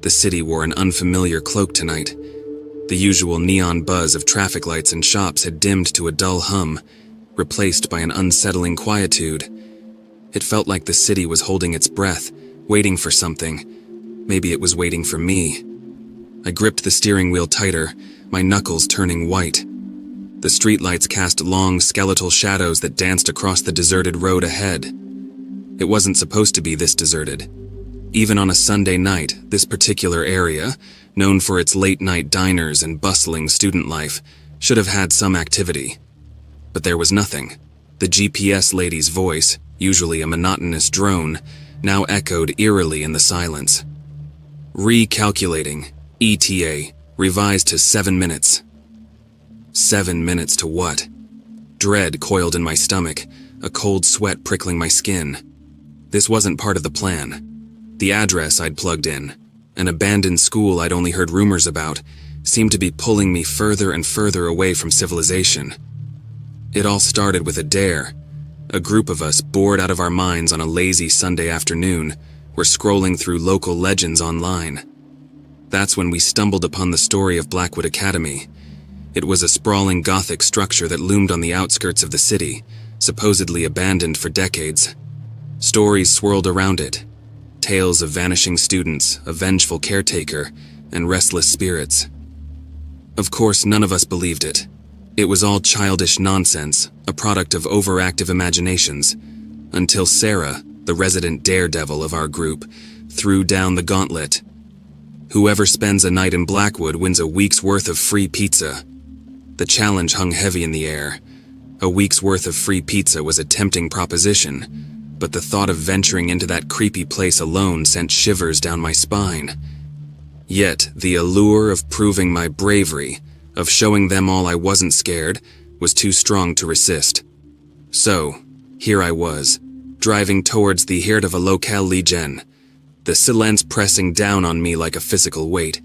The city wore an unfamiliar cloak tonight. The usual neon buzz of traffic lights and shops had dimmed to a dull hum, replaced by an unsettling quietude. It felt like the city was holding its breath, waiting for something. Maybe it was waiting for me. I gripped the steering wheel tighter, my knuckles turning white. The streetlights cast long, skeletal shadows that danced across the deserted road ahead. It wasn't supposed to be this deserted. Even on a Sunday night, this particular area, known for its late-night diners and bustling student life, should have had some activity. But there was nothing. The GPS lady's voice, usually a monotonous drone, now echoed eerily in the silence. Recalculating. ETA. Revised to 7 minutes. 7 minutes to what? Dread coiled in my stomach, a cold sweat prickling my skin. This wasn't part of the plan. The address I'd plugged in, an abandoned school I'd only heard rumors about, seemed to be pulling me further and further away from civilization. It all started with a dare. A group of us, bored out of our minds on a lazy Sunday afternoon, were scrolling through local legends online. That's when we stumbled upon the story of Blackwood Academy. It was a sprawling Gothic structure that loomed on the outskirts of the city, supposedly abandoned for decades. Stories swirled around it. Tales of vanishing students, a vengeful caretaker, and restless spirits. Of course, none of us believed it. It was all childish nonsense, a product of overactive imaginations, until Sarah, the resident daredevil of our group, threw down the gauntlet. Whoever spends a night in Blackwood wins a week's worth of free pizza. The challenge hung heavy in the air. A week's worth of free pizza was a tempting proposition, but the thought of venturing into that creepy place alone sent shivers down my spine. Yet, the allure of proving my bravery, of showing them all I wasn't scared, was too strong to resist. So, here I was, driving towards the heart of a locale legion, the silence pressing down on me like a physical weight.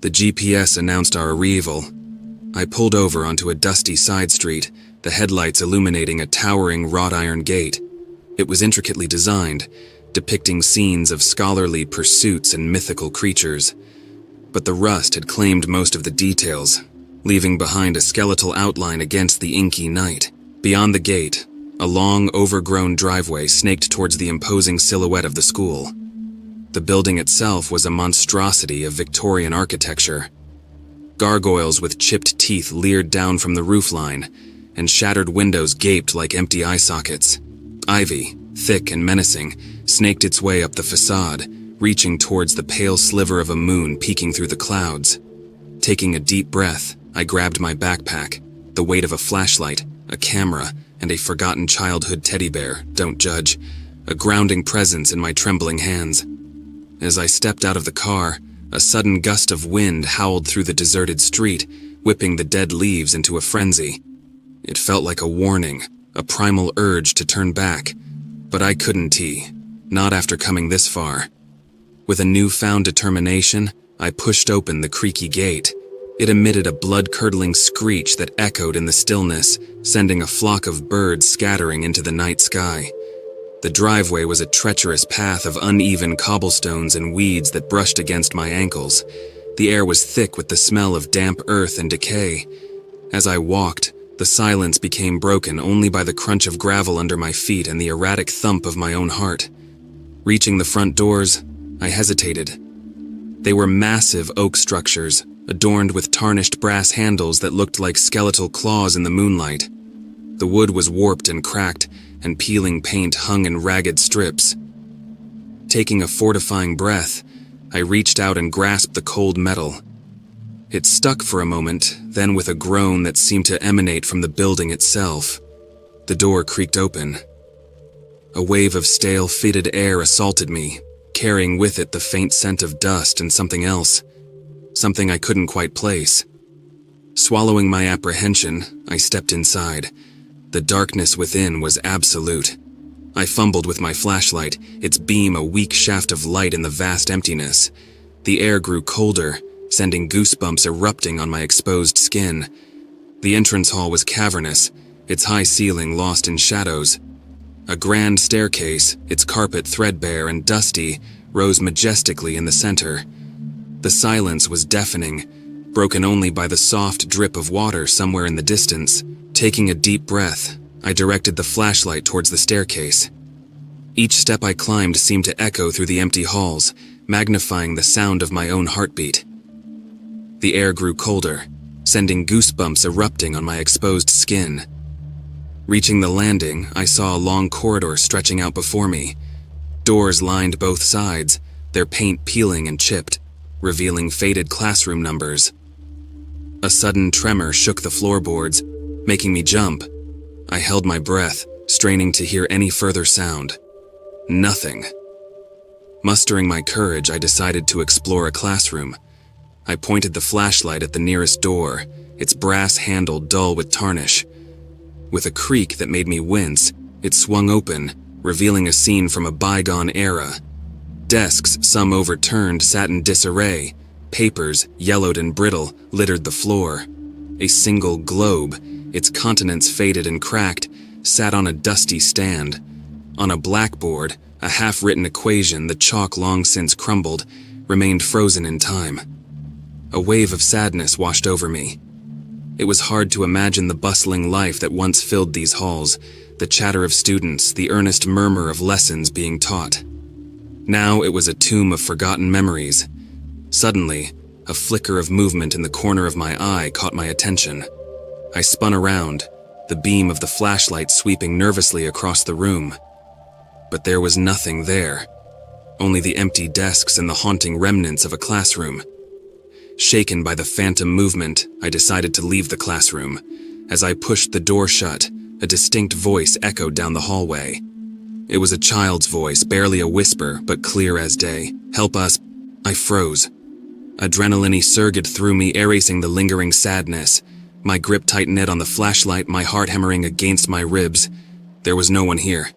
The GPS announced our arrival. I pulled over onto a dusty side street, the headlights illuminating a towering wrought iron gate. It was intricately designed, depicting scenes of scholarly pursuits and mythical creatures. But the rust had claimed most of the details, leaving behind a skeletal outline against the inky night. Beyond the gate, a long, overgrown driveway snaked towards the imposing silhouette of the school. The building itself was a monstrosity of Victorian architecture. Gargoyles with chipped teeth leered down from the roofline, and shattered windows gaped like empty eye sockets. Ivy, thick and menacing, snaked its way up the facade, reaching towards the pale sliver of a moon peeking through the clouds. Taking a deep breath, I grabbed my backpack, the weight of a flashlight, a camera, and a forgotten childhood teddy bear, don't judge, a grounding presence in my trembling hands. As I stepped out of the car, a sudden gust of wind howled through the deserted street, whipping the dead leaves into a frenzy. It felt like a warning, a primal urge to turn back, but I couldn't, not after coming this far. With a newfound determination, I pushed open the creaky gate. It emitted a blood-curdling screech that echoed in the stillness, sending a flock of birds scattering into the night sky. The driveway was a treacherous path of uneven cobblestones and weeds that brushed against my ankles. The air was thick with the smell of damp earth and decay. As I walked, the silence became broken only by the crunch of gravel under my feet and the erratic thump of my own heart. Reaching the front doors, I hesitated. They were massive oak structures, adorned with tarnished brass handles that looked like skeletal claws in the moonlight. The wood was warped and cracked, and peeling paint hung in ragged strips. Taking a fortifying breath, I reached out and grasped the cold metal. It stuck for a moment, then with a groan that seemed to emanate from the building itself, the door creaked open. A wave of stale, fetid air assaulted me, carrying with it the faint scent of dust and something else, something I couldn't quite place. Swallowing my apprehension, I stepped inside. The darkness within was absolute. I fumbled with my flashlight, its beam a weak shaft of light in the vast emptiness. The air grew colder, sending goosebumps erupting on my exposed skin. The entrance hall was cavernous, its high ceiling lost in shadows. A grand staircase, its carpet threadbare and dusty, rose majestically in the center. The silence was deafening, broken only by the soft drip of water somewhere in the distance. Taking a deep breath, I directed the flashlight towards the staircase. Each step I climbed seemed to echo through the empty halls, magnifying the sound of my own heartbeat. The air grew colder, sending goosebumps erupting on my exposed skin. Reaching the landing, I saw a long corridor stretching out before me. Doors lined both sides, their paint peeling and chipped, revealing faded classroom numbers. A sudden tremor shook the floorboards, making me jump. I held my breath, straining to hear any further sound. Nothing. Mustering my courage, I decided to explore a classroom. I pointed the flashlight at the nearest door, its brass handle dull with tarnish. With a creak that made me wince, it swung open, revealing a scene from a bygone era. Desks, some overturned, sat in disarray. Papers, yellowed and brittle, littered the floor. A single globe, its continents faded and cracked, sat on a dusty stand. On a blackboard, a half-written equation, the chalk long since crumbled, remained frozen in time. A wave of sadness washed over me. It was hard to imagine the bustling life that once filled these halls, the chatter of students, the earnest murmur of lessons being taught. Now it was a tomb of forgotten memories. Suddenly, a flicker of movement in the corner of my eye caught my attention. I spun around, the beam of the flashlight sweeping nervously across the room. But there was nothing there, only the empty desks and the haunting remnants of a classroom. Shaken by the phantom movement, I decided to leave the classroom. As I pushed the door shut, a distinct voice echoed down the hallway. It was a child's voice, barely a whisper, but clear as day. "Help us." I froze. Adrenaline surged through me, erasing the lingering sadness. My grip tightened on the flashlight, my heart hammering against my ribs. There was no one here.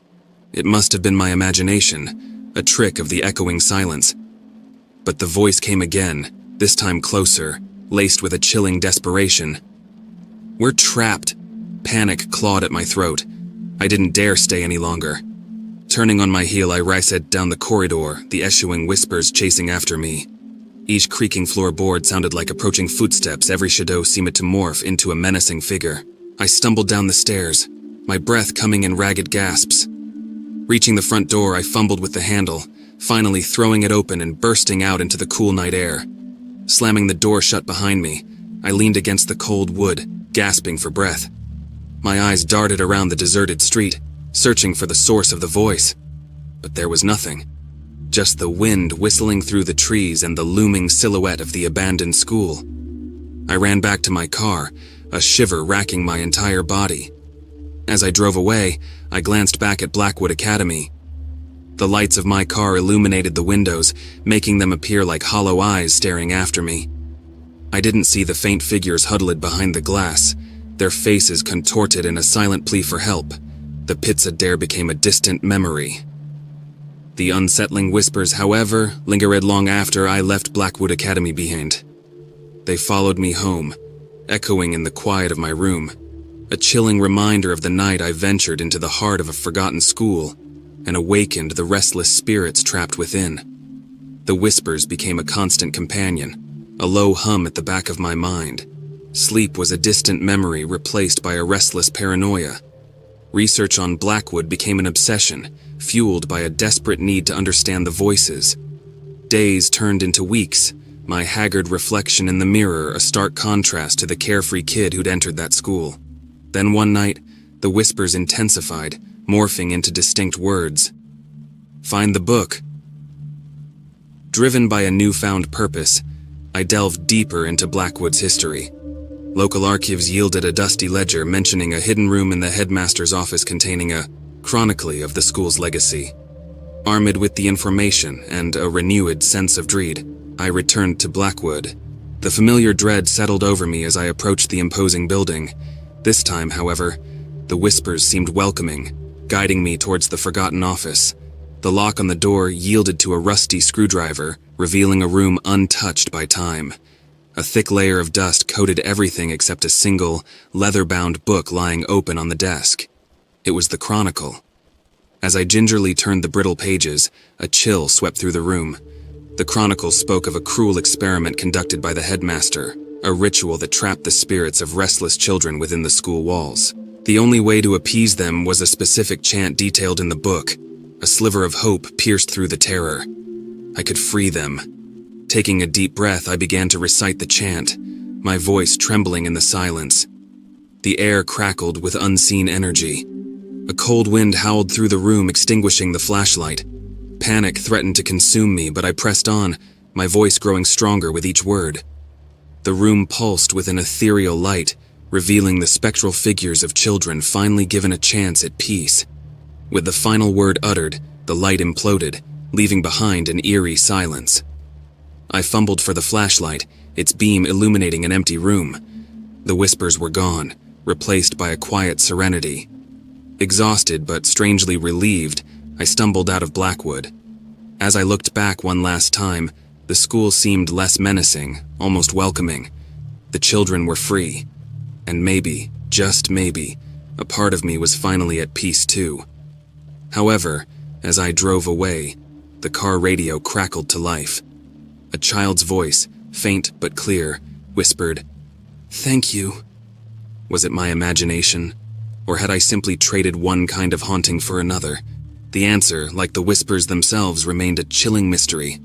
It must have been my imagination, a trick of the echoing silence. But the voice came again, this time closer, laced with a chilling desperation. "We're trapped." Panic clawed at my throat. I didn't dare stay any longer. Turning on my heel, I raced down the corridor, the echoing whispers chasing after me. Each creaking floorboard sounded like approaching footsteps, every shadow seemed to morph into a menacing figure. I stumbled down the stairs, my breath coming in ragged gasps. Reaching the front door, I fumbled with the handle, finally throwing it open and bursting out into the cool night air. Slamming the door shut behind me, I leaned against the cold wood, gasping for breath. My eyes darted around the deserted street, searching for the source of the voice. But there was nothing. Just the wind whistling through the trees and the looming silhouette of the abandoned school. I ran back to my car, a shiver racking my entire body. As I drove away, I glanced back at Blackwood Academy. The lights of my car illuminated the windows, making them appear like hollow eyes staring after me. I didn't see the faint figures huddled behind the glass, their faces contorted in a silent plea for help. The pits of dare became a distant memory. The unsettling whispers, however, lingered long after I left Blackwood Academy behind. They followed me home, echoing in the quiet of my room, a chilling reminder of the night I ventured into the heart of a forgotten school and awakened the restless spirits trapped within. The whispers became a constant companion, a low hum at the back of my mind. Sleep was a distant memory replaced by a restless paranoia. Research on Blackwood became an obsession, fueled by a desperate need to understand the voices. Days turned into weeks, my haggard reflection in the mirror a stark contrast to the carefree kid who'd entered that school. Then one night, the whispers intensified, morphing into distinct words. "Find the book." Driven by a newfound purpose, I delved deeper into Blackwood's history. Local archives yielded a dusty ledger mentioning a hidden room in the headmaster's office containing a chronicle of the school's legacy. Armed with the information and a renewed sense of dread, I returned to Blackwood. The familiar dread settled over me as I approached the imposing building. This time, however, the whispers seemed welcoming, guiding me towards the forgotten office. The lock on the door yielded to a rusty screwdriver, revealing a room untouched by time. A thick layer of dust coated everything except a single, leather-bound book lying open on the desk. It was the Chronicle. As I gingerly turned the brittle pages, a chill swept through the room. The Chronicle spoke of a cruel experiment conducted by the headmaster, a ritual that trapped the spirits of restless children within the school walls. The only way to appease them was a specific chant detailed in the book. A sliver of hope pierced through the terror. I could free them. Taking a deep breath, I began to recite the chant, my voice trembling in the silence. The air crackled with unseen energy. A cold wind howled through the room, extinguishing the flashlight. Panic threatened to consume me, but I pressed on, my voice growing stronger with each word. The room pulsed with an ethereal light, revealing the spectral figures of children finally given a chance at peace. With the final word uttered, the light imploded, leaving behind an eerie silence. I fumbled for the flashlight, its beam illuminating an empty room. The whispers were gone, replaced by a quiet serenity. Exhausted but strangely relieved, I stumbled out of Blackwood. As I looked back one last time, the school seemed less menacing, almost welcoming. The children were free. And maybe, just maybe, a part of me was finally at peace too. However, as I drove away, the car radio crackled to life. A child's voice, faint but clear, whispered, "Thank you." Was it my imagination? Or had I simply traded one kind of haunting for another? The answer, like the whispers themselves, remained a chilling mystery.